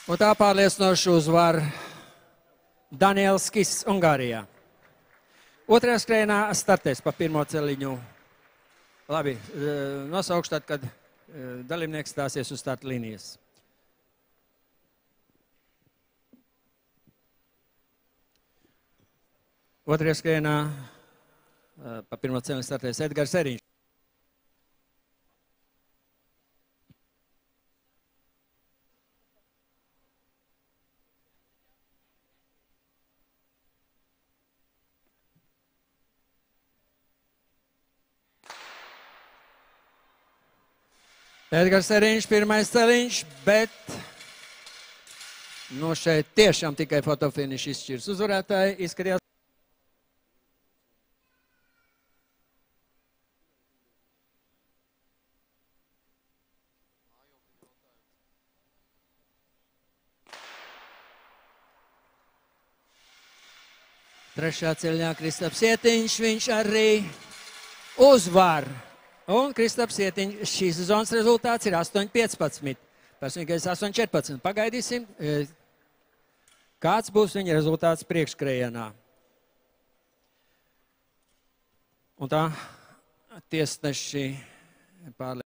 Un tā pārliecinoši uzvar Daniels Kiss, Ungārijā. Otrajā skrējienā startēs pa pirmo celiņu. Labi, nosaukšu tad, kad dalībnieks stāsies uz starta līnijas. Otrajā skrējienā pa pirmo celiņu startēs Edgars Eriņš. Edgars Eriņš, pirmais celiņš, bet šeit tiešām tikai fotofiniši izšķirs uzvarētāji. Izskatījās. Trešā ceļā Kristaps Ietiņš, viņš arī uzvar. Un Kristaps Ietiņš, šīs sezonas rezultāts ir 8-15. Personīgais 8-14. Pagaidīsim, kāds būs viņa rezultāts priekšskrējienā. Un tā tiesneši pārliecināti.